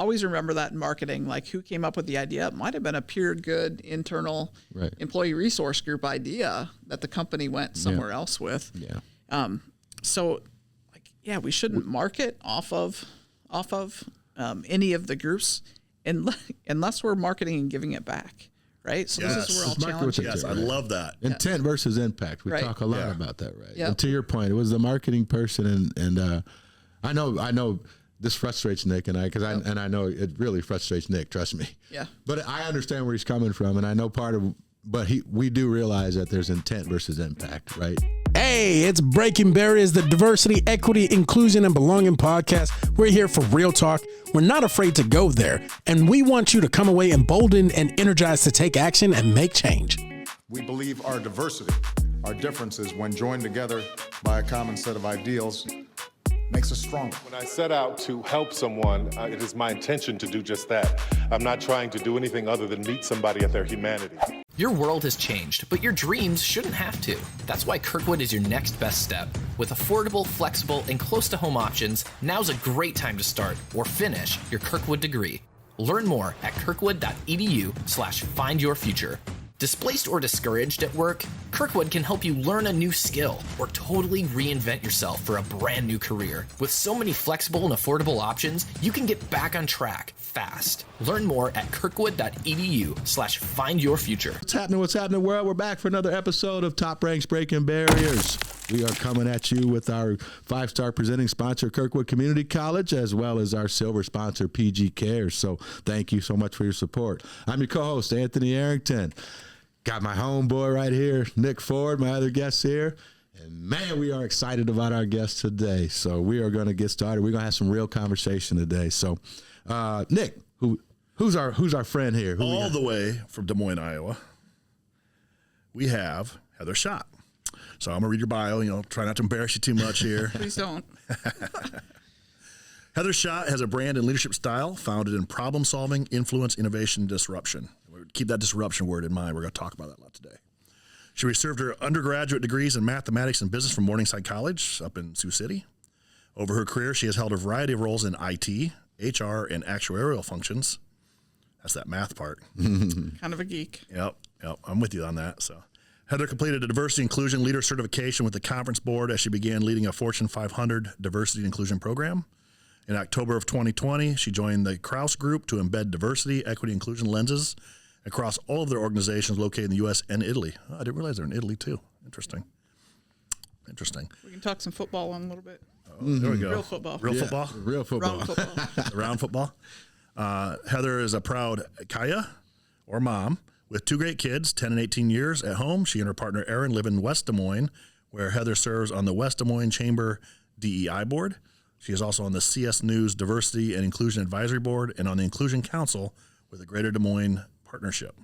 always remember that in marketing, like who came up with the idea. It might have been a pure good internal employee resource group idea that the company went somewhere else with. Yeah. So like, we shouldn't market off of any of the groups unless we're marketing and giving it back. Right. So this is where all challenge. Yes, I love that. Intent versus impact. We talk a lot about that, right? Yep. And to your point, it was the marketing person, and I know this frustrates Nick and I, because I know it really frustrates Nick. Trust me. Yeah. But I understand where he's coming from, and I know we do realize that there's intent versus impact, right? Hey, it's Breaking Barriers, the diversity, equity, inclusion, and belonging podcast. We're here for real talk. We're not afraid to go there, and we want you to come away emboldened and energized to take action and make change. We believe our diversity, our differences, when joined together by a common set of ideals, makes us stronger. When I set out to help someone, it is my intention to do just that. I'm not trying to do anything other than meet somebody at their humanity. Your world has changed, but your dreams shouldn't have to. That's why Kirkwood is your next best step. With affordable, flexible, and close-to-home options, now's a great time to start or finish your Kirkwood degree. Learn more at kirkwood.edu/findyourfuture. Displaced or discouraged at work? Kirkwood can help you learn a new skill or totally reinvent yourself for a brand new career. With so many flexible and affordable options, you can get back on track fast. Learn more at kirkwood.edu/findyourfuture. What's happening, world? We're back for another episode of Top Ranks Breaking Barriers. We are coming at you with our 5-star presenting sponsor, Kirkwood Community College, as well as our silver sponsor, PG Cares. So thank you so much for your support. I'm your co-host, Anthony Arrington. Got my homeboy right here, Nick Ford, my other guests here. And man, we are excited about our guests today. So we are going to get started. We're going to have some real conversation today. So Nick, who's our friend here? All the way from Des Moines, Iowa, we have Heather Schott. So I'm going to read your bio. Try not to embarrass you too much here. Please don't. Heather Schott has a brand and leadership style founded in problem solving, influence, innovation, disruption. Keep that disruption word in mind. We're going to talk about that a lot today. She received her undergraduate degrees in mathematics and business from Morningside College up in Sioux City. Over her career, she has held a variety of roles in IT, HR, and actuarial functions. That's that math part. Kind of a geek. Yep. I'm with you on that. So Heather completed a diversity inclusion leader certification with the conference board as she began leading a Fortune 500 diversity inclusion program. In October of 2020, she joined the Krause Group to embed diversity, equity, inclusion lenses across all of their organizations located in the U.S. and Italy. Oh, I didn't realize they're in Italy, too. Interesting. We can talk some football on a little bit. Oh, there we go. Real football. Real football? Real football. Round football. Round football. Heather is a proud Kaya, or mom, with 2 great kids, 10 and 18 years at home. She and her partner, Erin, live in West Des Moines, where Heather serves on the West Des Moines Chamber DEI board. She is also on the CS News Diversity and Inclusion Advisory Board and on the Inclusion Council with the Greater Des Moines Partnership.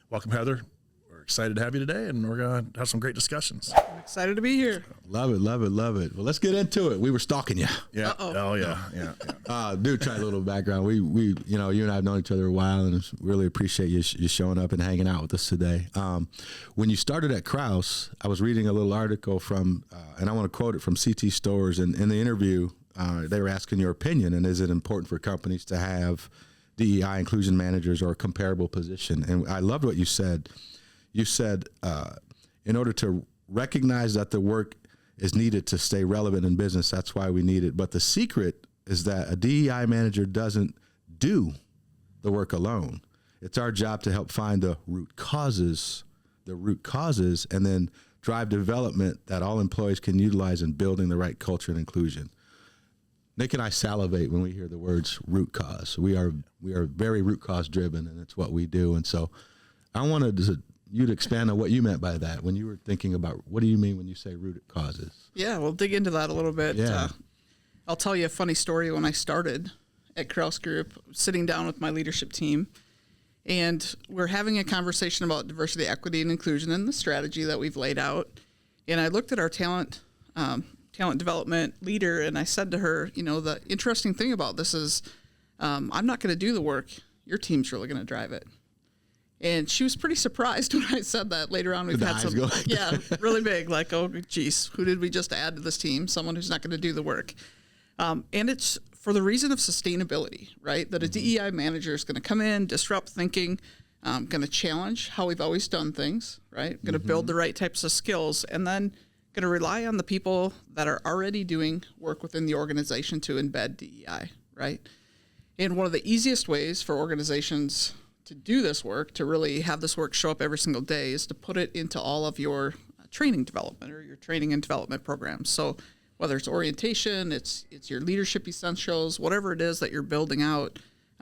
Welcome, Heather. We're excited to have you today, and we're going to have some great discussions. I'm excited to be here. Love it. Well, let's get into it. We were stalking you. Yeah. Uh-oh. Oh, yeah. Dude, try a little background. We you and I have known each other a while, and really appreciate you showing up and hanging out with us today. When you started at Krause, I was reading a little article from, and I want to quote it from CT Stores, and in the interview, they were asking your opinion, and is it important for companies to have DEI inclusion managers or a comparable position? And I loved what you said. You said, in order to recognize that the work is needed to stay relevant in business, that's why we need it. But the secret is that a DEI manager doesn't do the work alone. It's our job to help find the root causes, and then drive development that all employees can utilize in building the right culture and inclusion. Nick and I salivate when we hear the words root cause. We are very root cause driven, and it's what we do. And so I wanted you to expand on what you meant by that when you were thinking about what do you mean when you say root causes? Yeah, we'll dig into that a little bit. Yeah. I'll tell you a funny story. When I started at Krause Group, sitting down with my leadership team, and we're having a conversation about diversity, equity, and inclusion and the strategy that we've laid out. And I looked at our talent development leader, and I said to her, the interesting thing about this is I'm not going to do the work. Your team's really going to drive it. And she was pretty surprised when I said that. Later on, we've had some, really big, like, oh, geez, who did we just add to this team? Someone who's not going to do the work. And it's for the reason of sustainability, right? That a DEI manager is going to come in, disrupt thinking, going to challenge how we've always done things, right? Going to build the right types of skills, and then going to rely on the people that are already doing work within the organization to embed DEI, right? And one of the easiest ways for organizations to do this work, to really have this work show up every single day, is to put it into all of your training development or your training and development programs. So whether it's orientation, it's your leadership essentials, whatever it is that you're building out,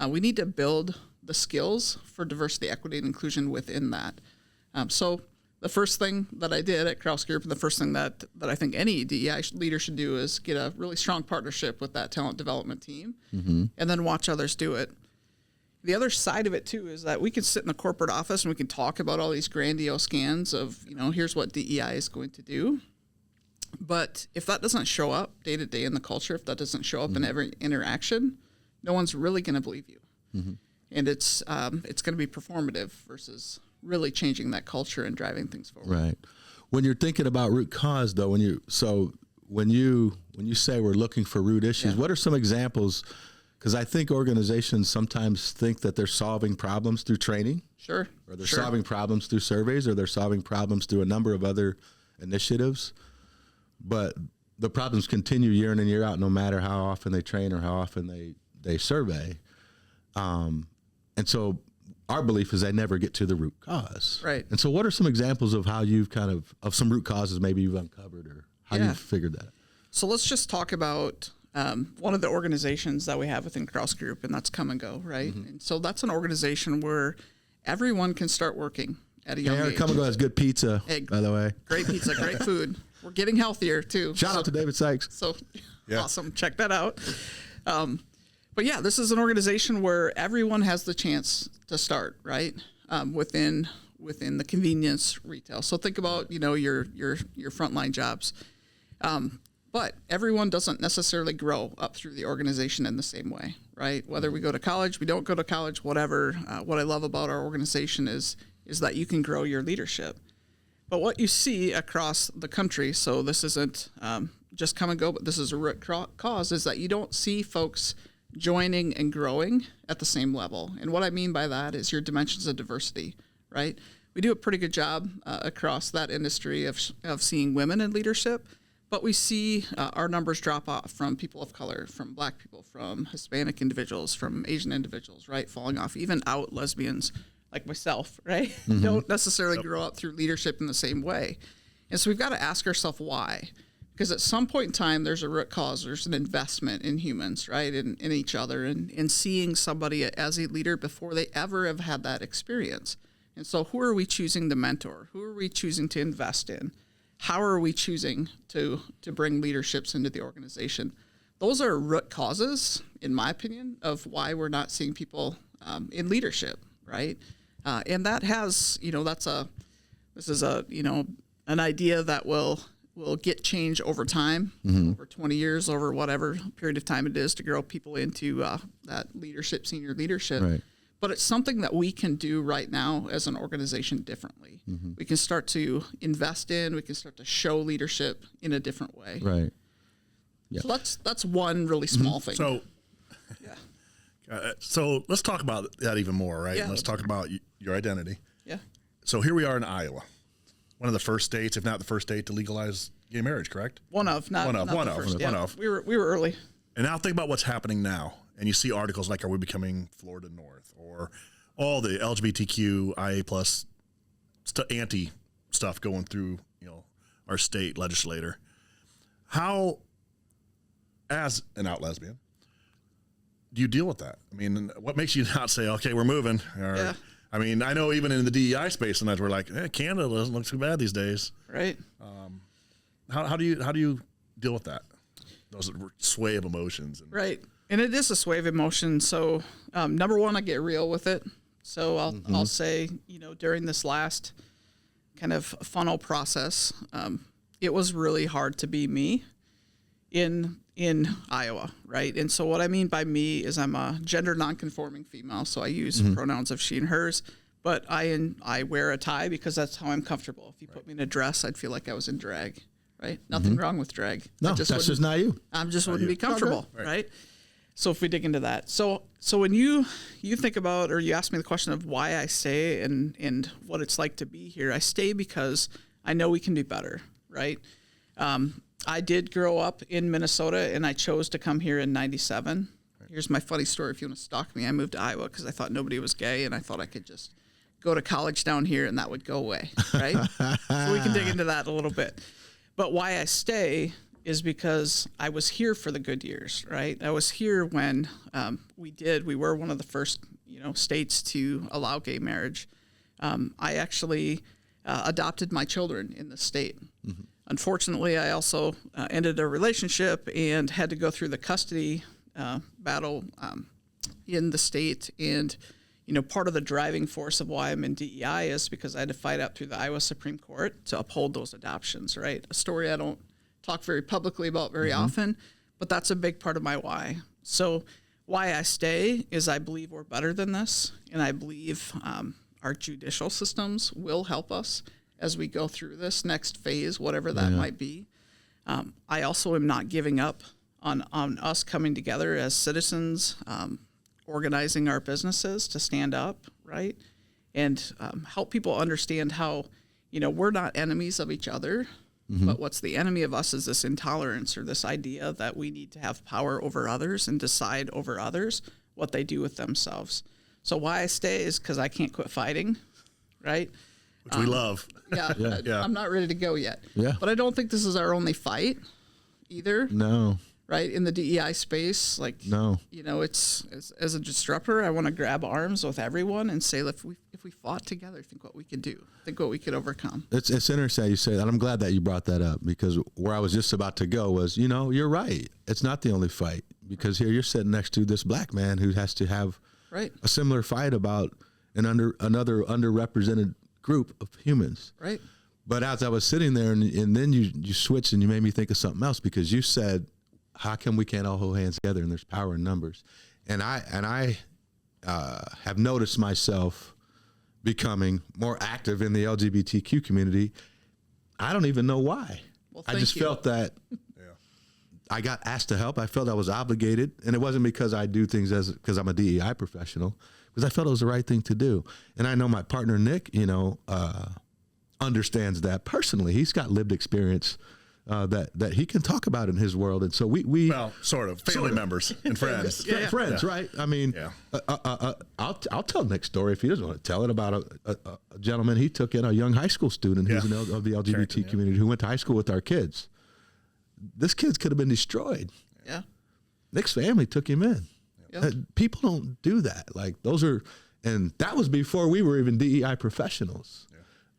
we need to build the skills for diversity, equity, and inclusion within that. So the first thing that I did at Krause Group, and the first thing that I think any DEI leader should do, is get a really strong partnership with that talent development team, and then watch others do it. The other side of it, too, is that we can sit in the corporate office and we can talk about all these grandiose scans of, here's what DEI is going to do. But if that doesn't show up day to day in the culture, if that doesn't show up in every interaction, no one's really going to believe you. And it's going to be performative versus really changing that culture and driving things forward. Right. When you're thinking about root cause, though, when you say we're looking for root issues, what are some examples? Because I think organizations sometimes think that they're solving problems through training. Sure. Or they're solving problems through surveys, or they're solving problems through a number of other initiatives. But the problems continue year in and year out, no matter how often they train or how often they survey. And so our belief is they never get to the root cause. Right. And so what are some examples of how you've of some root causes maybe you've uncovered, or how you've figured that? So let's just talk about one of the organizations that we have within Krause Group, and that's Come and Go, right? And so that's an organization where everyone can start working at a young age. Come and Go has good pizza, by the way. Great pizza, great food. We're getting healthier, too. Shout out to David Sykes. So awesome. Check that out. But yeah, this is an organization where everyone has the chance to start, right? Within the convenience retail. So think about, your frontline jobs. But everyone doesn't necessarily grow up through the organization in the same way, right? Whether we go to college, we don't go to college, whatever. What I love about our organization is that you can grow your leadership. But what you see across the country, so this isn't just Come and Go, but this is a root cause, is that you don't see folks joining and growing at the same level. And what I mean by that is your dimensions of diversity, right? We do a pretty good job across that industry of seeing women in leadership, but we see our numbers drop off from people of color, from Black people, from Hispanic individuals, from Asian individuals, right? Falling off, even out lesbians like myself, right? Don't necessarily grow up through leadership in the same way. And so we've got to ask ourselves why. Because at some point in time, there's a root cause, there's an investment in humans, right, in each other, and in seeing somebody as a leader before they ever have had that experience. And so who are we choosing to mentor? Who are we choosing to invest in? How are we choosing to bring leaderships into the organization? Those are root causes, in my opinion, of why we're not seeing people in leadership, right? And that has, this is an idea that will get change over time, over 20 years, over whatever period of time it is to grow people into that leadership, senior leadership. Right. But it's something that we can do right now as an organization differently. We can start to invest in, we can start to show leadership in a different way. Right. Yeah. So that's one really small thing. So, so let's talk about that even more, right? Yeah. Let's talk about your identity. Yeah. So here we are in Iowa, one of the first states, if not the first state, to legalize gay marriage, correct? One of. We were early. And now think about what's happening now. And you see articles like, are we becoming Florida North? Or all the LGBTQ, IA plus anti stuff going through, our state legislator. How, as an out lesbian, do you deal with that? I mean, what makes you not say, okay, we're moving? Or, I mean, I know even in the DEI space, sometimes we're like, Canada doesn't look too bad these days. Right. How do you deal with that? Those sway of emotions. Right. And it is a sway of emotion. So, number one, I get real with it. So I'll say, during this last kind of funnel process, it was really hard to be me in Iowa, right? And so what I mean by me is I'm a gender nonconforming female, so I use pronouns of she and hers, but I wear a tie because that's how I'm comfortable. If you put me in a dress, I'd feel like I was in drag, right? Nothing wrong with drag. No, that's just not you. I just wouldn't be comfortable, right? So if we dig into that, so when you think about, or you ask me the question of why I stay and what it's like to be here, I stay because I know we can do better, right? I did grow up in Minnesota, and I chose to come here in '97. Here's my funny story. If you want to stalk me, I moved to Iowa because I thought nobody was gay, and I thought I could just go to college down here and that would go away, right? So we can dig into that a little bit. But why I stay is because I was here for the good years, right? I was here when we were one of the first, states to allow gay marriage. I actually adopted my children in the state. Mm-hmm. Unfortunately, I also ended a relationship and had to go through the custody battle in the state. And, part of the driving force of why I'm in DEI is because I had to fight up through the Iowa Supreme Court to uphold those adoptions, right? A story I don't talk very publicly about very often, but that's a big part of my why. So why I stay is I believe we're better than this, and I believe our judicial systems will help us as we go through this next phase, whatever that might be. I also am not giving up on us coming together as citizens, organizing our businesses to stand up, right? And help people understand how, we're not enemies of each other, but what's the enemy of us is this intolerance or this idea that we need to have power over others and decide over others what they do with themselves. So why I stay is because I can't quit fighting, right? Which we love. Yeah. I'm not ready to go yet. Yeah. But I don't think this is our only fight either. No. Right? In the DEI space, no. It's as a disruptor, I want to grab arms with everyone and say, if we fought together, think what we could do, think what we could overcome. It's interesting you say that. I'm glad that you brought that up, because where I was just about to go was, you're right. It's not the only fight, because here you're sitting next to this black man who has to have a similar fight about another underrepresented group of humans. Right. But as I was sitting there, and then you switched and you made me think of something else, because you said, how come we can't all hold hands together, and there's power in numbers? And I have noticed myself becoming more active in the LGBTQ community. I don't even know why. Well, I just felt that I got asked to help. I felt I was obligated, and it wasn't because I do things because I'm a DEI professional, because I felt it was the right thing to do. And I know my partner Nick, understands that personally. He's got lived experience that he can talk about in his world, and so we sort of family members and friends, friends, right? I mean, I'll tell Nick's story if he doesn't want to tell it, about a gentleman he took in, a young high school student who's of the LGBT community, who went to high school with our kids. This kid could have been destroyed. Yeah, Nick's family took him in. Yep. People don't do that. And that was before we were even DEI professionals,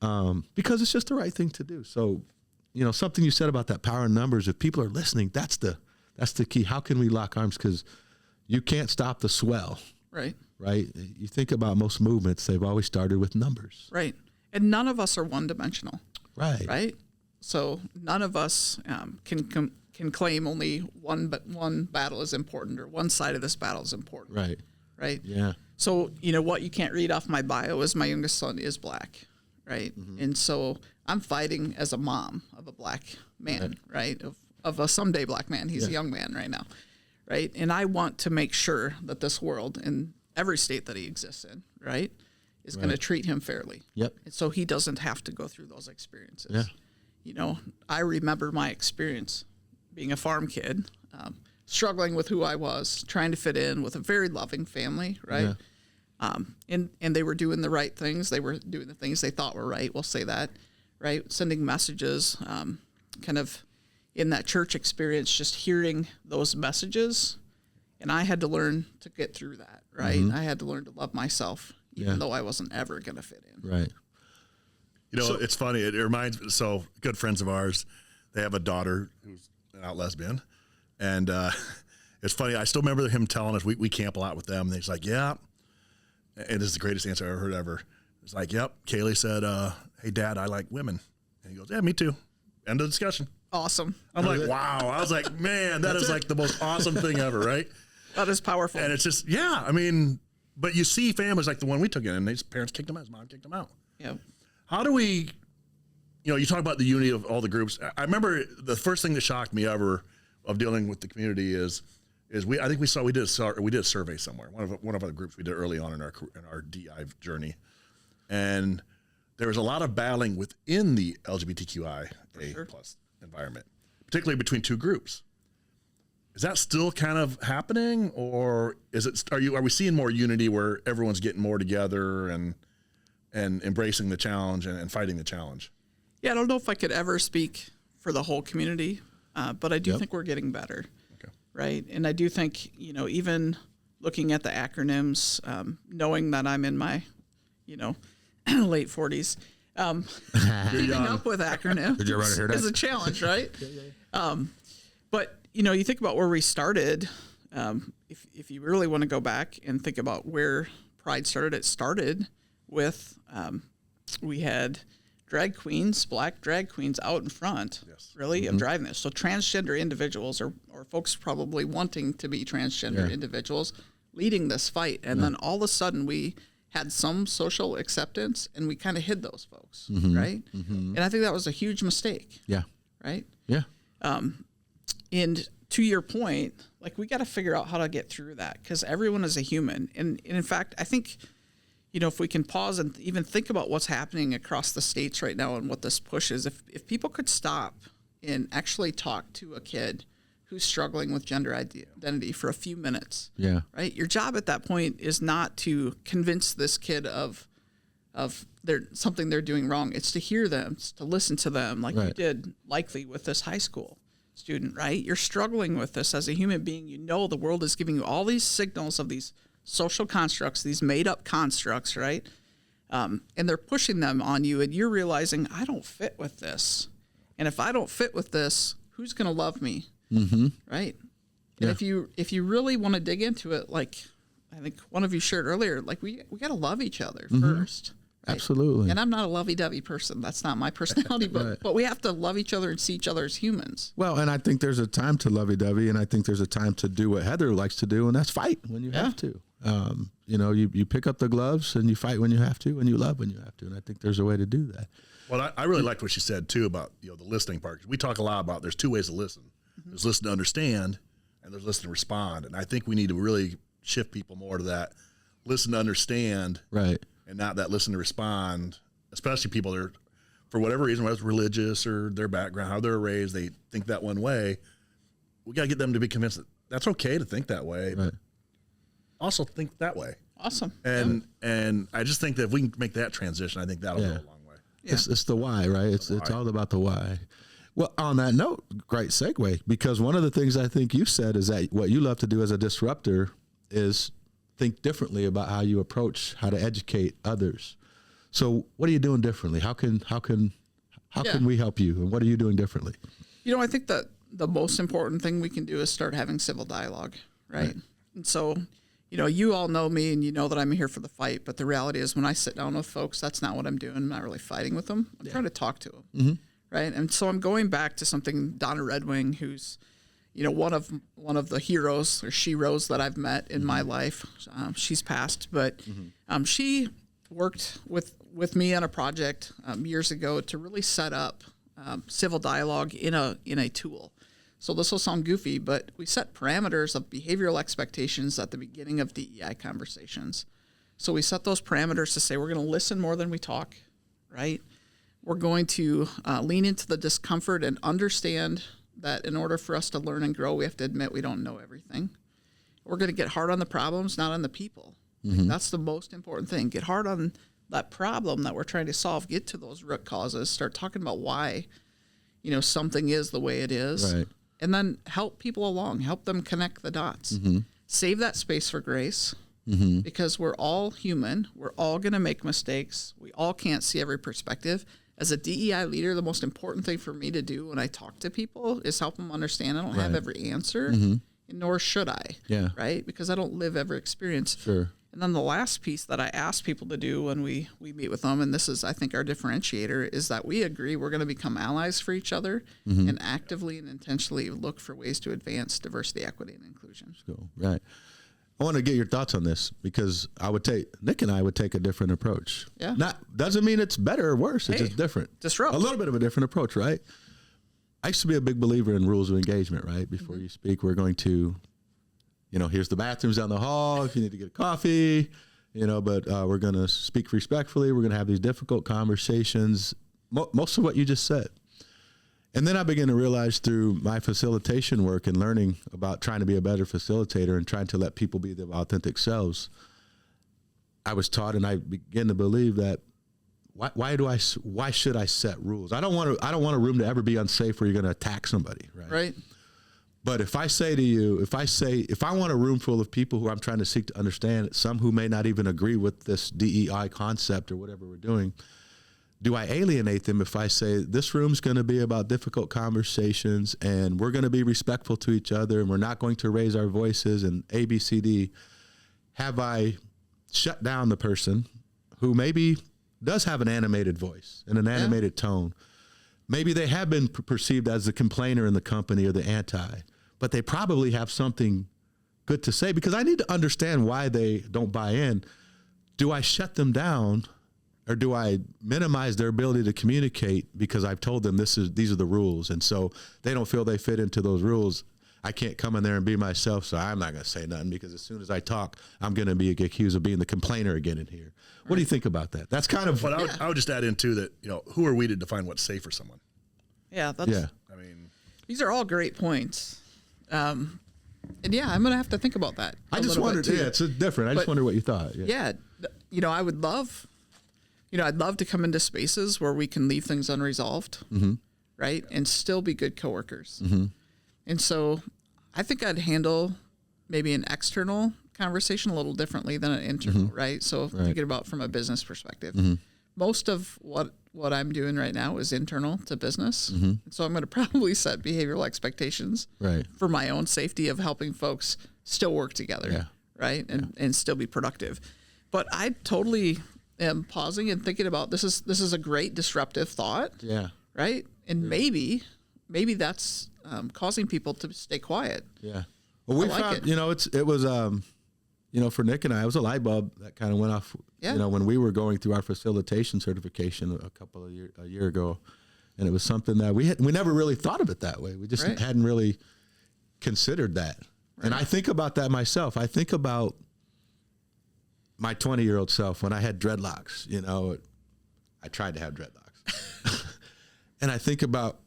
because it's just the right thing to do. So. Something you said about that power in numbers, if people are listening, that's the key. How can we lock arms? Because you can't stop the swell. Right. Right. You think about most movements, they've always started with numbers. Right. And none of us are one-dimensional. Right. Right. So none of us can claim only one battle is important, or one side of this battle is important. Right. Right. Yeah. So, what you can't read off my bio is my youngest son is black. Right. Mm-hmm. And so I'm fighting as a mom of a black man, right? Of a someday black man. He's a young man right now. Right. And I want to make sure that this world, in every state that he exists in, right, is going to treat him fairly. Yep. And so he doesn't have to go through those experiences. Yeah. I remember my experience being a farm kid, struggling with who I was, trying to fit in with a very loving family, right? Yeah. And they were doing the right things. They were doing the things they thought were right. We'll say that, right? Sending messages, kind of in that church experience, just hearing those messages. And I had to learn to get through that, right? Mm-hmm. I had to learn to love myself, even though I wasn't ever going to fit in. Right. It's funny. It reminds me, so good friends of ours, they have a daughter who's an out lesbian. And it's funny. I still remember him telling us, we camp a lot with them. And he's like, yeah. And this is the greatest answer I ever heard ever. It's like, yep, Kaylee said, hey, Dad, I like women. And he goes, yeah, me too. End of discussion. Awesome. I'm like, wow. I was like, man, that is like the most awesome thing ever, right? That is powerful. And it's just, but you see families like the one we took in, and his parents kicked him out, his mom kicked him out. Yeah. How do we, you talk about the unity of all the groups. I remember the first thing that shocked me ever of dealing with the community is is we did a survey somewhere. One of our groups we did early on in our DI journey, and there was a lot of battling within the LGBTQIA plus environment, particularly between two groups. Is that still kind of happening, or are we seeing more unity where everyone's getting more together and embracing the challenge and fighting the challenge? Yeah, I don't know if I could ever speak for the whole community, but I do think we're getting better. Okay. Right. And I do think, even looking at the acronyms, knowing that I'm in my, late 40s, keeping up with acronyms is a challenge, right? But, you think about where we started. If you really want to go back and think about where Pride started, it started with we had black drag queens out in front, of driving this. So transgender individuals or folks probably wanting to be transgender individuals leading this fight. And then all of a sudden we had some social acceptance and we kind of hid those folks, right? And I think that was a huge mistake. Yeah. Right? Yeah. And to your point, we got to figure out how to get through that because everyone is a human. And in fact, I think, if we can pause and even think about what's happening across the states right now and what this push is, if people could stop and actually talk to a kid who's struggling with gender identity for a few minutes, right? Your job at that point is not to convince this kid of something they're doing wrong. It's to hear them, it's to listen to them you did likely with this high school student, right? You're struggling with this as a human being. The world is giving you all these signals of these social constructs, these made-up constructs, right? And they're pushing them on you, and you're realizing, I don't fit with this. And if I don't fit with this, who's going to love me, right? And if you really want to dig into it, I think one of you shared earlier, we got to love each other first. Right? Absolutely. And I'm not a lovey-dovey person. That's not my personality, but we have to love each other and see each other as humans. Well, and I think there's a time to lovey-dovey, and I think there's a time to do what Heather likes to do, and that's fight when you have to. You pick up the gloves and you fight when you have to, and you love when you have to, and I think there's a way to do that. Well, I really liked what she said too about the listening part. We talk a lot about there's two ways to listen. There's listen to understand, and there's listen to respond. And I think we need to really shift people more to that listen to understand, right, and not that listen to respond. Especially people that are, for whatever reason, whether it's religious or their background, how they're raised, they think that one way. We got to get them to be convinced that that's okay to think that way. Right. Also think that way. Awesome. And I just think that if we can make that transition, I think that'll go a long way. Yeah. It's the why, right? It's all about the why. Well, on that note, great segue, because one of the things I think you said is that what you love to do as a disruptor is think differently about how you approach how to educate others. So what are you doing differently? How can we help you? And what are you doing differently? I think that the most important thing we can do is start having civil dialogue, right? And so, you all know me and you know that I'm here for the fight, but the reality is when I sit down with folks, that's not what I'm doing. I'm not really fighting with them. I'm trying to talk to them, right? And so I'm going back to something Donna Redwing, who's, one of the heroes or sheroes that I've met in my life. She's passed, but she worked with me on a project years ago to really set up civil dialogue in a tool. So this will sound goofy, but we set parameters of behavioral expectations at the beginning of DEI conversations. So we set those parameters to say we're going to listen more than we talk, right? We're going to lean into the discomfort and understand that in order for us to learn and grow, we have to admit we don't know everything. We're going to get hard on the problems, not on the people. That's the most important thing. Get hard on that problem that we're trying to solve. Get to those root causes. Start talking about why, something is the way it is. Right. And then help people along, help them connect the dots. Save that space for grace because we're all human. We're all going to make mistakes. We all can't see every perspective. As a DEI leader, the most important thing for me to do when I talk to people is help them understand I don't have every answer, nor should I, right? Because I don't live every experience. Sure. And then the last piece that I ask people to do when we meet with them, and this is, I think, our differentiator, is that we agree we're going to become allies for each other and actively and intentionally look for ways to advance diversity, equity, and inclusion. Cool. Right. I want to get your thoughts on this because Nick and I would take a different approach. Yeah. Doesn't mean it's better or worse. It's just different. Disrupt. A little bit of a different approach, right? I used to be a big believer in rules of engagement, right? Before you speak, we're going to here's the bathrooms down the hall if you need to get a coffee, but we're going to speak respectfully. We're going to have these difficult conversations, most of what you just said. And then I began to realize through my facilitation work and learning about trying to be a better facilitator and trying to let people be their authentic selves, I was taught, and I began to believe that why should I set rules? I don't want a room to ever be unsafe where you're going to attack somebody, right? Right. But if I say to you, if I want a room full of people who I'm trying to seek to understand, some who may not even agree with this DEI concept or whatever we're doing, do I alienate them if I say this room's going to be about difficult conversations and we're going to be respectful to each other and we're not going to raise our voices and A, B, C, D? Have I shut down the person who maybe does have an animated voice and an animated tone? Maybe they have been perceived as the complainer in the company or the anti, but they probably have something good to say, because I need to understand why they don't buy in. Do I shut them down, or do I minimize their ability to communicate because I've told them these are the rules, and so they don't feel they fit into those rules? I can't come in there and be myself, so I'm not going to say nothing, because as soon as I talk, I'm going to be accused of being the complainer again in here. What do you think about that? That's kind of. But I would just add in too that who are we to define what's safe for someone? Yeah, that's. Yeah. I mean, these are all great points. And I'm going to have to think about that. I just wondered. Yeah, it's different. I just wonder what you thought. Yeah. I would love. I'd love to come into spaces where we can leave things unresolved, right, and still be good coworkers. And so, I think I'd handle maybe an external conversation a little differently than an internal, right? So thinking about from a business perspective, most of what I'm doing right now is internal to business. So I'm going to probably set behavioral expectations for my own safety of helping folks still work together, right? And still be productive. But I totally am pausing and thinking about this is a great disruptive thought. Yeah. Right? And maybe that's causing people to stay quiet. Yeah. Well, we found, it was for Nick and I, it was a light bulb that kind of went off, when we were going through our facilitation certification a year ago. And it was something that we never really thought of it that way. We just hadn't really considered that. Right. And I think about that myself. I think about my 20-year-old self when I had dreadlocks. I tried to have dreadlocks. And I think about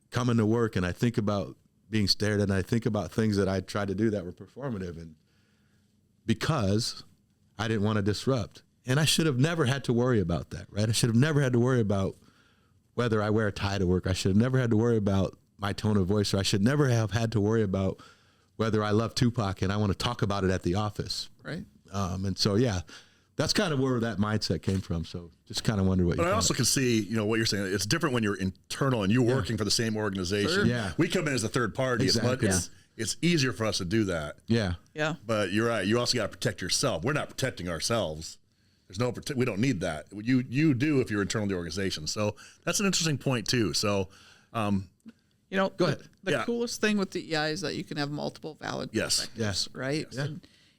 coming to work, and I think about being stared at, and I think about things that I tried to do that were performative, and because I didn't want to disrupt. And I should have never had to worry about that, right? I should have never had to worry about whether I wear a tie to work. I should have never had to worry about my tone of voice, or I should never have had to worry about whether I love Tupac and I want to talk about it at the office. Right. And so, that's kind of where that mindset came from. So just kind of wonder what you But I also can see, what you're saying. It's different when you're internal and you're working for the same organization. Sure. Yeah. We come in as a third party. Exactly. It's easier for us to do that. Yeah. Yeah. But you're right. You also got to protect yourself. We're not protecting ourselves. We don't need that. You do if you're internal to the organization. So that's an interesting point too. So, go ahead. The coolest thing with DEI is that you can have multiple valid perspectives, right? Yeah.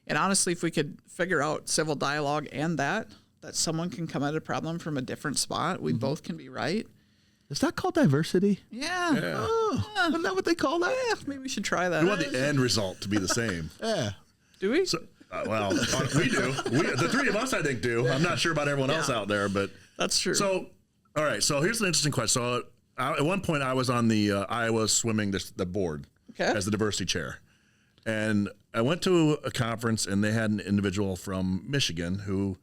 And honestly, if we could figure out civil dialogue and that someone can come at a problem from a different spot, we both can be right. Is that called diversity? Yeah. Isn't that what they call that? Yeah, maybe we should try that. we want the end result to be the same. Yeah. Do we? So, we do. The three of us, I think, do. I'm not sure about everyone else out there, but that's true. So, all right. So here's an interesting question. So at one point, I was on the Iowa swimming the board as the diversity chair. And I went to a conference, and they had an individual from Michigan who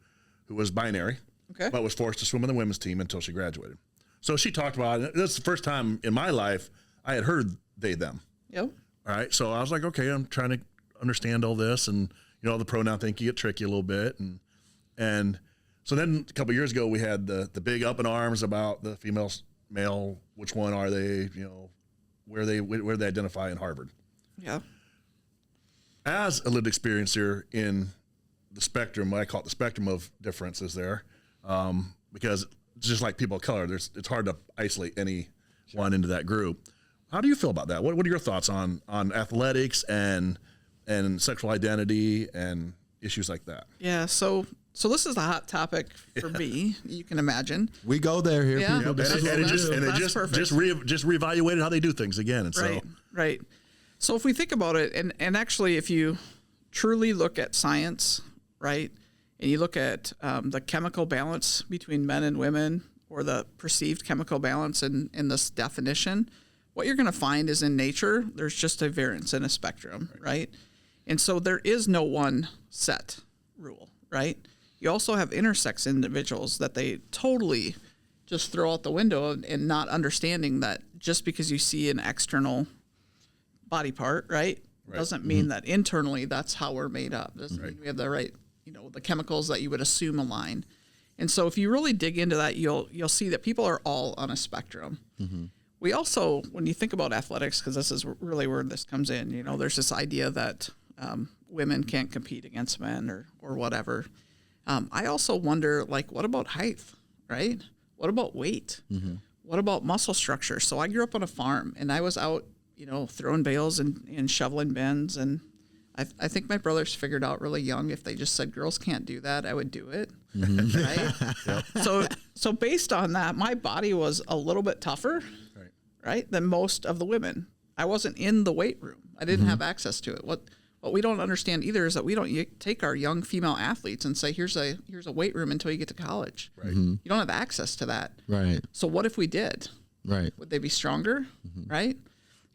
was binary, but was forced to swim on the women's team until she graduated. So she talked about it. This is the first time in my life I had heard they, them. Yep. All right. So I was like, okay, I'm trying to understand all this. And, the pronoun thing can get tricky a little bit. And so then a couple of years ago, we had the big up in arms about the female, male, which one are they, where they identify in Harvard. Yeah. As a lived experiencer in the spectrum, I call it the spectrum of differences there, because just like people of color, it's hard to isolate any one into that group. How do you feel about that? What are your thoughts on athletics and sexual identity and issues like that? Yeah, so this is a hot topic for me. You can imagine. We go there here. Yeah. People. They just reevaluated how they do things again. And right. So if we think about it, and actually, if you truly look at science, right, and you look at the chemical balance between men and women, or the perceived chemical balance in this definition, what you're going to find is in nature, there's just a variance in a spectrum, right? And so there is no one set rule, right? You also have intersex individuals that they totally just throw out the window, and not understanding that just because you see an external body part, right, doesn't mean that internally that's how we're made up. Doesn't mean we have the right, the chemicals that you would assume align. And so if you really dig into that, you'll see that people are all on a spectrum. We also, when you think about athletics, because this is really where this comes in, there's this idea that women can't compete against men or whatever. I also wonder, like, what about height, right? What about weight? What about muscle structure? So I grew up on a farm, and I was out, throwing bales and shoveling bins. And I think my brothers figured out really young, if they just said girls can't do that, I would do it. Right? So based on that, my body was a little bit tougher, right, than most of the women. I wasn't in the weight room. I didn't have access to it. What we don't understand either is that we don't take our young female athletes and say, here's a weight room until you get to college. Right. You don't have access to that. Right. So what if we did? Right. Would they be stronger? Right.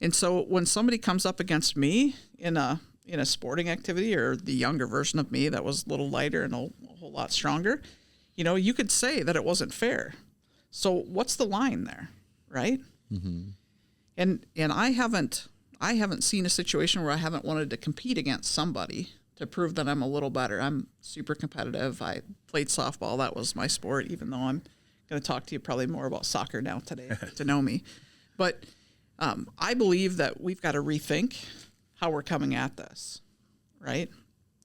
And so when somebody comes up against me in a sporting activity, or the younger version of me that was a little lighter and a whole lot stronger, you could say that it wasn't fair. So what's the line there? Right. And I haven't seen a situation where I haven't wanted to compete against somebody to prove that I'm a little better. I'm super competitive. I played softball. That was my sport, even though I'm going to talk to you probably more about soccer now today to know me. But I believe that we've got to rethink how we're coming at this, right?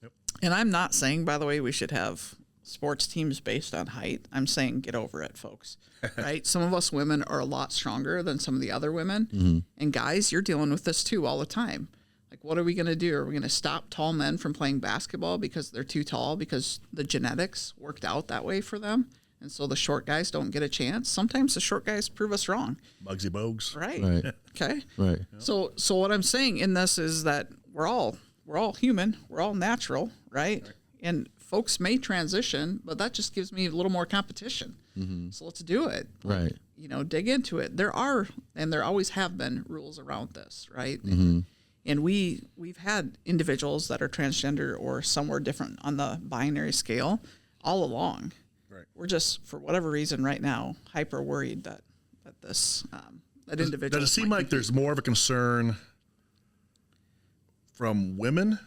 Yep. And I'm not saying, by the way, we should have sports teams based on height. I'm saying get over it, folks. Right? Some of us women are a lot stronger than some of the other women. And guys, you're dealing with this too all the time. Like, what are we going to do? Are we going to stop tall men from playing basketball because they're too tall, because the genetics worked out that way for them? And so the short guys don't get a chance. Sometimes the short guys prove us wrong. Bugsy Bogues. Right. Okay. Right. So what I'm saying in this is that we're all human. We're all natural, right? And folks may transition, but that just gives me a little more competition. So let's do it. Right. Dig into it. There are, and there always have been, rules around this, right? And we've had individuals that are transgender or somewhere different on the binary scale all along. Right. We're just, for whatever reason right now, hyper worried that this that individual. Does it seem like there's more of a concern from women?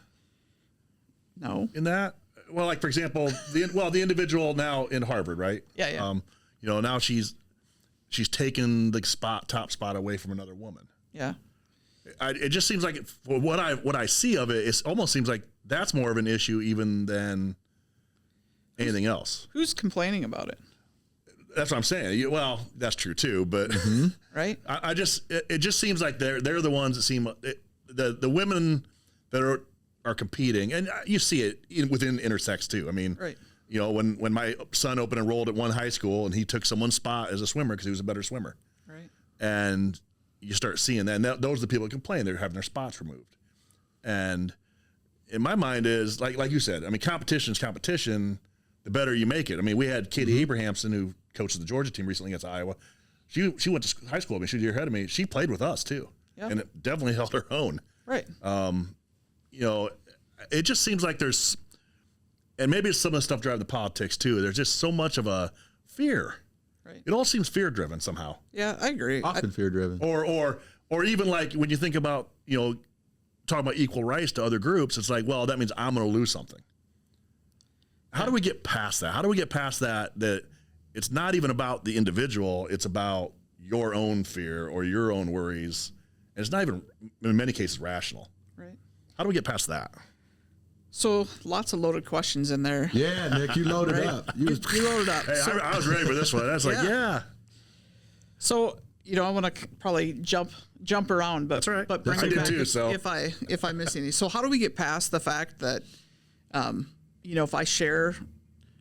No. In that? Well, like, for example, the individual now in Harvard, right? Yeah. Now she's taken the top spot away from another woman. Yeah. It just seems like, for what I see of it, it almost seems like that's more of an issue even than anything else. Who's complaining about it? That's what I'm saying. Well, that's true too, but right. It just seems like they're the ones that seem the women that are competing, and you see it within intersex too. I mean, right. When my son open enrolled at one high school, and he took someone's spot as a swimmer because he was a better swimmer, right? And you start seeing that, and those are the people that complain. They're having their spots removed, and in my mind is like you said. I mean, competition's competition. The better you make it. I mean, we had Katie Abrahamson, who coaches the Georgia team recently against Iowa. She went to high school with me. She was a year ahead of me. She played with us too, and it definitely held her own. Right. It just seems like there's, and maybe it's some of the stuff driving the politics too. There's just so much of a fear. Right. It all seems fear driven somehow. Yeah, I agree. Often fear driven. Or even like when you think about talking about equal rights to other groups, it's like, well, that means I'm going to lose something. How do we get past that? How do we get past that it's not even about the individual, it's about your own fear or your own worries, and it's not even, in many cases, rational. Right. How do we get past that? So lots of loaded questions in there. Yeah, Nick, you loaded up. You loaded up. Hey, I was ready for this one. That's So, I want to probably jump around, but that's right. But bring I it did back too. So if I miss any. So how do we get past the fact that, if I share,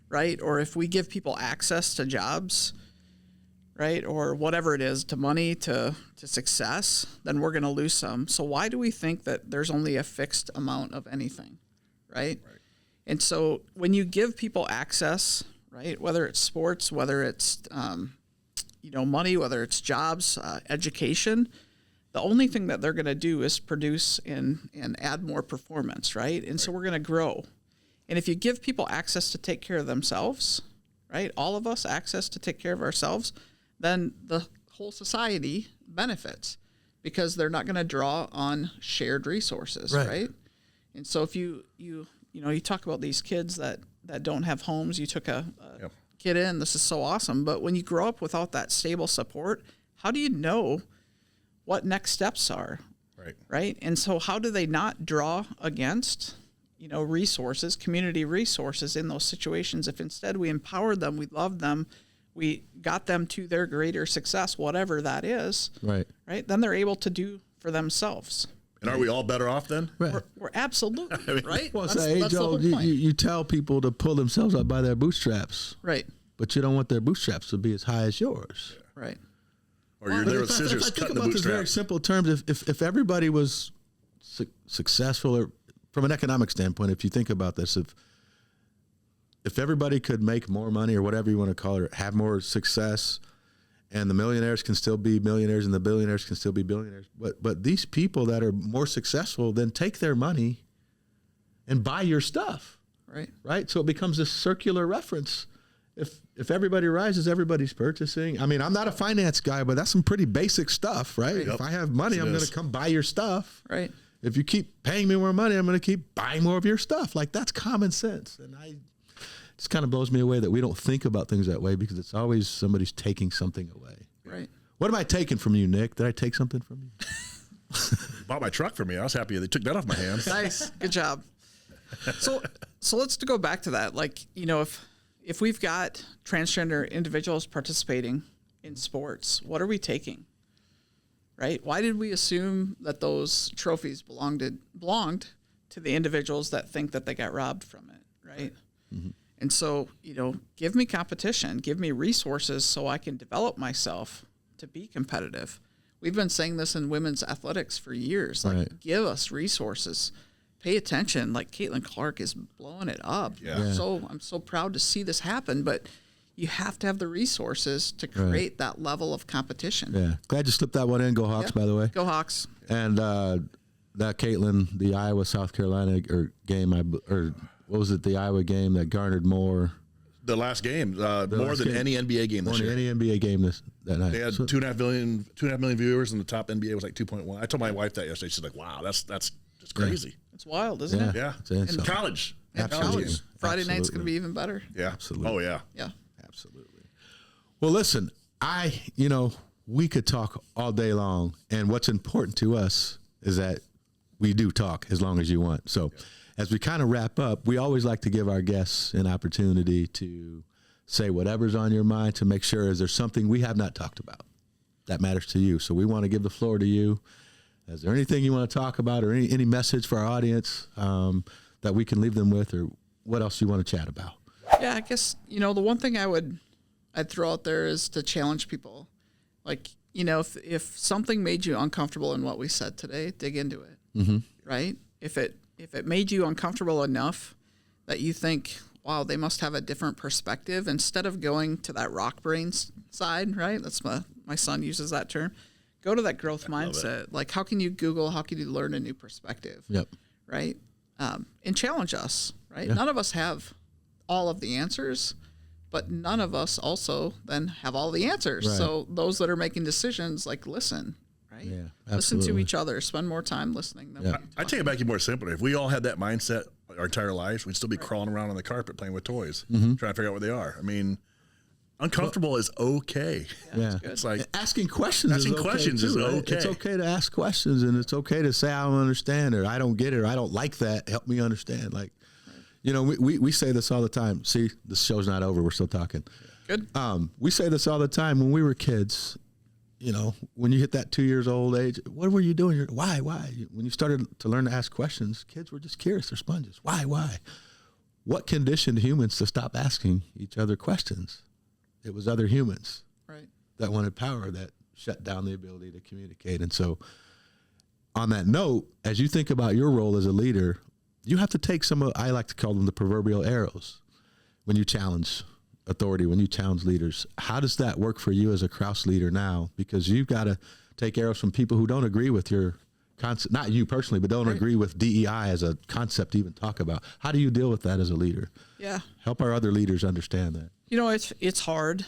right, or if we give people access to jobs, right, or whatever it is, to money, to success, then we're going to lose some. So why do we think that there's only a fixed amount of anything, right? And so when you give people access, right, whether it's sports, whether it's money, whether it's jobs, education, the only thing that they're going to do is produce and add more performance, right? And so we're going to grow. And if you give people access to take care of themselves, right, all of us access to take care of ourselves, then the whole society benefits because they're not going to draw on shared resources, right? And so if you talk about these kids that don't have homes, you took a kid in, this is so awesome. But when you grow up without that stable support, how do you know what next steps are? Right. And so how do they not draw against, resources, community resources in those situations? If instead we empowered them, we loved them, we got them to their greater success, whatever that is, right? Then they're able to do for themselves. And are we all better off then? We're absolutely, right? Well, it's age-old. You tell people to pull themselves up by their bootstraps. Right. But you don't want their bootstraps to be as high as yours. Right. Or you're there with scissors cutting the bootstrap. This very simple terms, if everybody was successful, or from an economic standpoint, if you think about this, if everybody could make more money or whatever you want to call it, or have more success, and the millionaires can still be millionaires and the billionaires can still be billionaires, but these people that are more successful then take their money and buy your stuff. Right. So it becomes this circular reference. If everybody rises, everybody's purchasing. I mean, I'm not a finance guy, but that's some pretty basic stuff, right? Yep. If I have money, I'm going to come buy your stuff. Right. If you keep paying me more money, I'm going to keep buying more of your stuff. Like, that's common sense. And it just kind of blows me away that we don't think about things that way, because it's always somebody's taking something away. Right. What am I taking from you, Nick? Did I take something from you? You bought my truck for me. I was happy they took that off my hands. Nice. Good job. So let's go back to that. Like, if we've got transgender individuals participating in sports, what are we taking? Right? Why did we assume that those trophies belonged to the individuals that think that they got robbed from it? Right? Mm-hmm. And so, give me competition, give me resources so I can develop myself to be competitive. We've been saying this in women's athletics for years. Like, give us resources. Pay attention. Like, Caitlin Clark is blowing it up. Yeah. I'm so proud to see this happen, but you have to have the resources to create that level of competition. Yeah. Glad you slipped that one in. Go Hawks, by the way. Go Hawks. And that Caitlin, the Iowa South Carolina game, what was it? The Iowa game that garnered more. The last game, more than any NBA game this year. More than any NBA game that night. They had 2.5 million viewers, and the top NBA was like 2.1. I told my wife that yesterday. She's like, "Wow, that's just crazy." Yeah. It's wild, isn't it? Yeah. In college. Absolutely. Friday night's going to be even better. Yeah. Absolutely. Oh yeah. Yeah. Absolutely. Well, listen, we could talk all day long, and what's important to us is that we do talk as long as you want. So as we kind of wrap up, we always like to give our guests an opportunity to say whatever's on your mind, to make sure, is there something we have not talked about that matters to you? So we want to give the floor to you. Is there anything you want to talk about, or any message for our audience that we can leave them with, or what else you want to chat about? Yeah, I guess, the one thing I'd throw out there is to challenge people. Like, if something made you uncomfortable in what we said today, dig into it. Mm-hmm. Right? If it made you uncomfortable enough that you think, wow, they must have a different perspective, instead of going to that rock brain side, right? That's my son uses that term. Go to that growth mindset. Like, how can you Google? How can you learn a new perspective? Yep. Right? And challenge us, right? Yeah. None of us have all of the answers, but none of us also then have all the answers. Right. So those that are making decisions, like, listen, right? Yeah, listen to each other. Spend more time listening than I take it back even more simpler. If we all had that mindset our entire lives, we'd still be crawling around on the carpet playing with toys, trying to figure out what they are. I mean, uncomfortable is okay. Yeah. It's like asking questions is okay. It's okay to ask questions, and it's okay to say, I don't understand, or I don't get it, or I don't like that. Help me understand. Like, we say this all the time. See, the show's not over. We're still talking. Good. We say this all the time when we were kids. When you hit that 2 years old age, what were you doing? Why? When you started to learn to ask questions, kids were just curious. They're sponges. Why? What conditioned humans to stop asking each other questions? It was other humans that wanted power, that shut down the ability to communicate. And so on that note, as you think about your role as a leader, you have to take some of, I like to call them the proverbial arrows when you challenge authority, when you challenge leaders. How does that work for you as a Krause leader now? Because you've got to take arrows from people who don't agree with your concept, not you personally, but don't agree with DEI as a concept to even talk about. How do you deal with that as a leader? Yeah. Help our other leaders understand that. You know, it's hard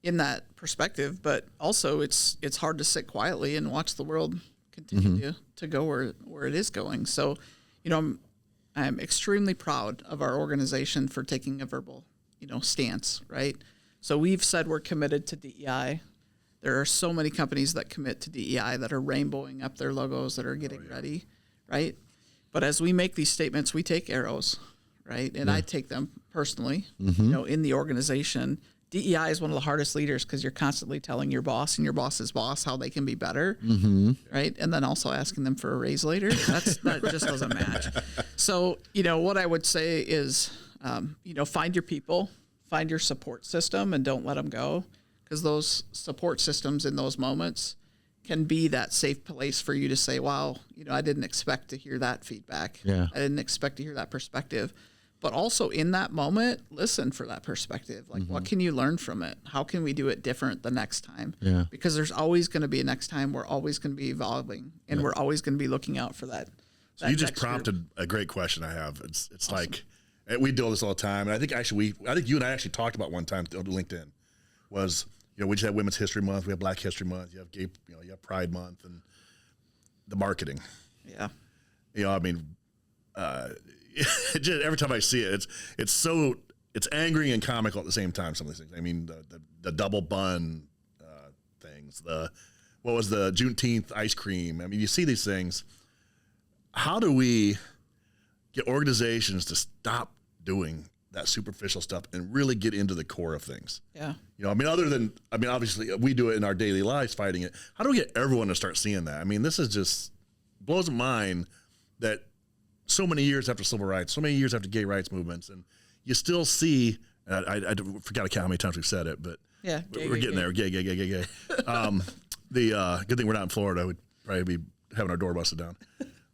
in that perspective, but also it's hard to sit quietly and watch the world continue to go where it is going. So, you know, I'm extremely proud of our organization for taking a verbal, stance, right? So we've said we're committed to DEI. There are so many companies that commit to DEI that are rainbowing up their logos, that are getting ready, right? But as we make these statements, we take arrows, right? And I take them personally, in the organization. DEI is one of the hardest leaders because you're constantly telling your boss and your boss's boss how they can be better, right? And then also asking them for a raise later. That just doesn't match. So, what I would say is, find your people, find your support system, and don't let them go, because those support systems in those moments can be that safe place for you to say, wow, I didn't expect to hear that feedback. Yeah. I didn't expect to hear that perspective. But also in that moment, listen for that perspective. Like, what can you learn from it? How can we do it different the next time? Yeah. Because there's always going to be a next time. We're always going to be evolving, and we're always going to be looking out for that. So you just prompted a great question I have. It's awesome. Like, we deal with this all the time. And I think you and I actually talked about one time on LinkedIn was, we just have Women's History Month. We have Black History Month. You have you have Pride Month, and the marketing. Yeah. Just every time I see it, it's angry and comical at the same time. Some of these things. I mean, the double bun things. What was the Juneteenth ice cream? I mean, you see these things. How do we get organizations to stop doing that superficial stuff and really get into the core of things? Yeah. Obviously we do it in our daily lives, fighting it. How do we get everyone to start seeing that? I mean, this is just blows my mind that so many years after civil rights, so many years after gay rights movements, and you still see, and I forgot to count how many times we've said it, but yeah, we're getting there. Gay. The good thing we're not in Florida. We'd probably be having our door busted down.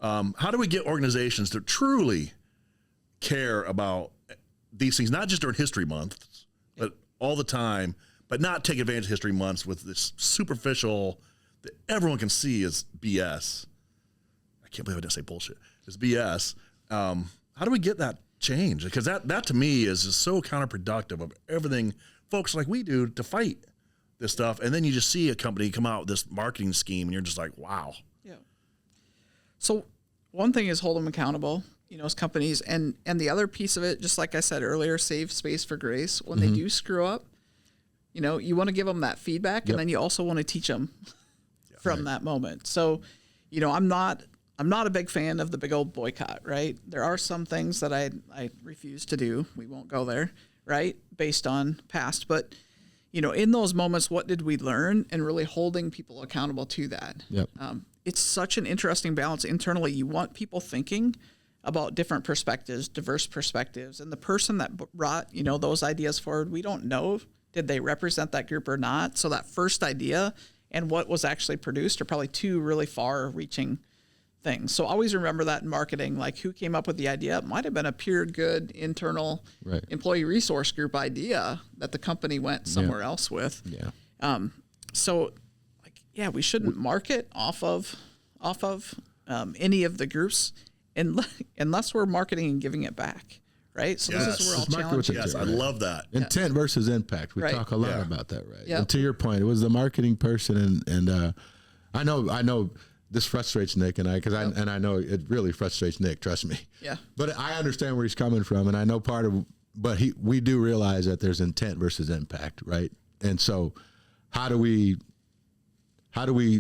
How do we get organizations to truly care about these things, not just during History Month, but all the time, but not take advantage of History Months with this superficial that everyone can see is BS. I can't believe I didn't say bullshit. It's BS. How do we get that change? Because that to me is just so counterproductive of everything folks like we do to fight this stuff. And then you just see a company come out with this marketing scheme and you're just like, wow. Yeah. So one thing is hold them accountable, as companies. And the other piece of it, just like I said earlier, save space for grace. When they do screw up, you want to give them that feedback, and then you also want to teach them from that moment. So, I'm not a big fan of the big old boycott, right? There are some things that I refuse to do. We won't go there, right? Based on past. But, in those moments, what did we learn? And really holding people accountable to that. Yep. It's such an interesting balance internally. You want people thinking about different perspectives, diverse perspectives. And the person that brought, those ideas forward, we don't know, did they represent that group or not? So that first idea and what was actually produced are probably two really far-reaching things. So always remember that in marketing, like who came up with the idea. It might have been a pure good internal employee resource group idea that the company went somewhere else with. Yeah. We shouldn't market off of any of the groups unless we're marketing and giving it back. Right. So this is where I'll challenge you. Yes, I love that. Intent versus impact. We talk a lot about that, right? Yep. And to your point, it was the marketing person, and I know this frustrates Nick and I, because I know it really frustrates Nick. Trust me. Yeah. But I understand where he's coming from, and I know we do realize that there's intent versus impact, right? And so, how do we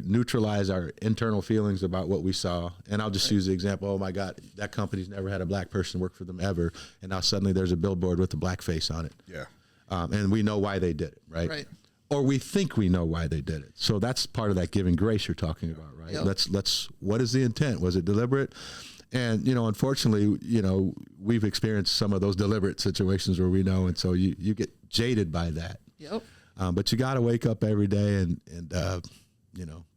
neutralize our internal feelings about what we saw? And I'll just use the example, oh my God, that company's never had a black person work for them ever. And now suddenly there's a billboard with a black face on it. Yeah. And we know why they did it, right? Right. Or we think we know why they did it. So that's part of that giving grace you're talking about, right? Yep. Let's, what is the intent? Was it deliberate? And, unfortunately, we've experienced some of those deliberate situations where we know. And so you get jaded by that. Yep. But you got to wake up every day and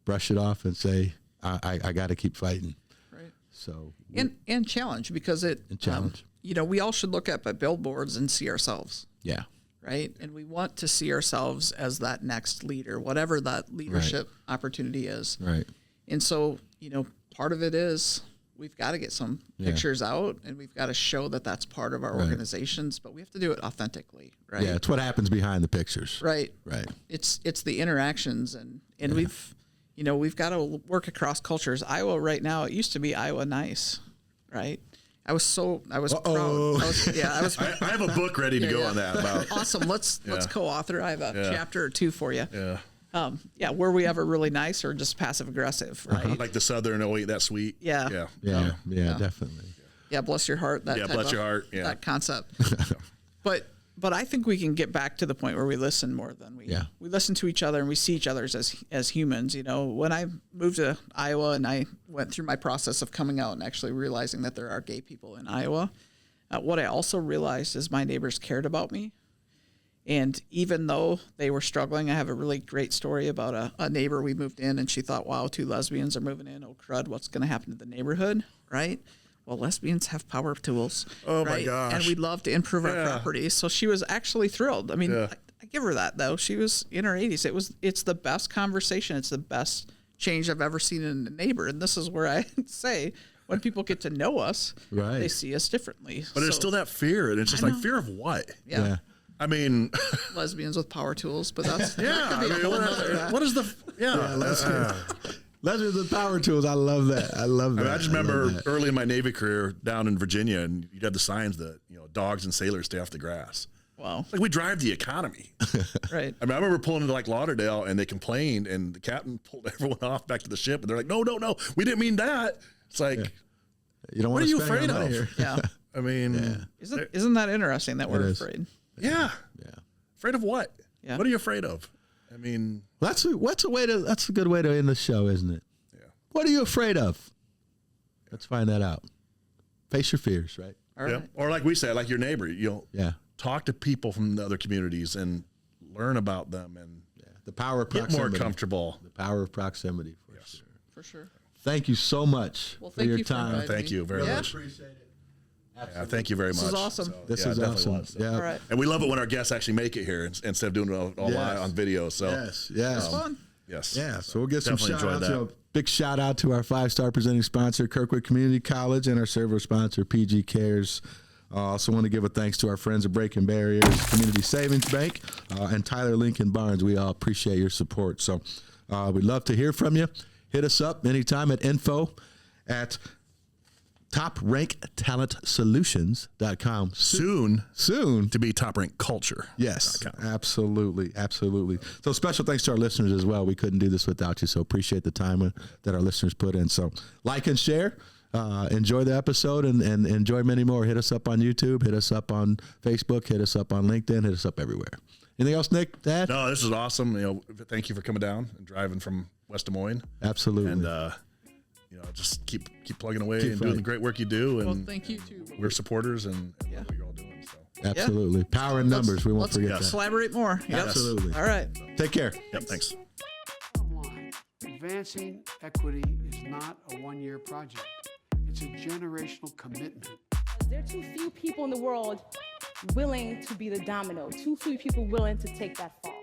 brush it off and say, I got to keep fighting. Right. So and challenge, because challenge. We all should look up at billboards and see ourselves. Yeah. Right. And we want to see ourselves as that next leader, whatever that leadership opportunity is. Right. And so, part of it is we've got to get some pictures out, and we've got to show that that's part of our organizations, but we have to do it authentically. Right. Yeah. It's what happens behind the pictures. Right. Right. It's the interactions, and we've got to work across cultures. Iowa right now, it used to be Iowa nice. Right. I was proud. I was I have a book ready to go on that. About awesome. Let's co-author. I have a chapter or two for you. Yeah. Were we ever really nice or just passive aggressive? Right. Like the Southern, oh, ain't that sweet? Yeah. Yeah. Definitely. Yeah. Bless your heart. That concept. But I think we can get back to the point where we listen more than we listen to each other, and we see each other as humans. When I moved to Iowa and I went through my process of coming out and actually realizing that there are gay people in Iowa, what I also realized is my neighbors cared about me. And even though they were struggling, I have a really great story about a neighbor. We moved in and she thought, wow, 2 lesbians are moving in. Oh, crud, what's going to happen to the neighborhood, right? Well, lesbians have power tools. Oh, right? my gosh. And we'd love to improve our property. So she was actually thrilled. I mean, I give her that, though. She was in her 80s. It's the best conversation. It's the best change I've ever seen in a neighbor. And this is where I say, when people get to know us, they see us differently. But there's still that fear. And it's just like, fear of what? Yeah. I mean, lesbians with power tools, but that's what is the lesbians with power tools? I love that. I just remember early in my Navy career down in Virginia, and you'd have the signs that dogs and sailors stay off the grass. Wow, like we drive the economy, right? I mean, I remember pulling into like Lauderdale, and they complained, and the captain pulled everyone off back to the ship, and they're like, "No, we didn't mean that." It's like, you don't what want are to you afraid of? Here. Yeah, I mean, isn't that interesting that we're afraid? Yeah. Afraid of what? Yeah. What are you afraid of? I mean, that's a good way to end the show, isn't it? Yeah. What are you afraid of? Let's find that out. Face your fears, right? All right. Or like we say, like your neighbor, talk to people from the other communities and learn about them and the power of get proximity. more comfortable. The power of proximity for sure. For sure. Thank you so much for your time. Thank you very much. Appreciate it. Yeah, thank you very much. This is awesome. So, this is awesome. Yeah. All right. And we love it when our guests actually make it here instead of doing it all live on video. So yes. It's fun. Yes. Yeah. So we'll get some Definitely shout outs. enjoyed that. Big shout out to our 5-star presenting sponsor, Kirkwood Community College, and our server sponsor, PG Cares. Also want to give a thanks to our friends at Breaking Barriers, Community Savings Bank, and Tyler Lincoln Barnes. We all appreciate your support. So we'd love to hear from you. Hit us up anytime at info@topranktalentsolutions.com. Soon to be Top Rank Culture. Yes, absolutely. So special thanks to our listeners as well. We couldn't do this without you, so appreciate the time that our listeners put in. So like and share. Enjoy the episode and enjoy many more. Hit us up on YouTube. Hit us up on Facebook. Hit us up on LinkedIn. Hit us up everywhere. Anything else, Nick? Dad? No, this is awesome. Thank you for coming down and driving from West Des Moines. Absolutely. And just keep plugging away and doing the great work you do. And thank you too. We're supporters and what you're all doing. So absolutely, power in numbers. We won't forget that. Collaborate more. Yep. Absolutely. All right. Take care. Yep. Thanks. Advancing equity is not a one-year project. It's a generational commitment. There are too few people in the world willing to be the domino, too few people willing to take that fall.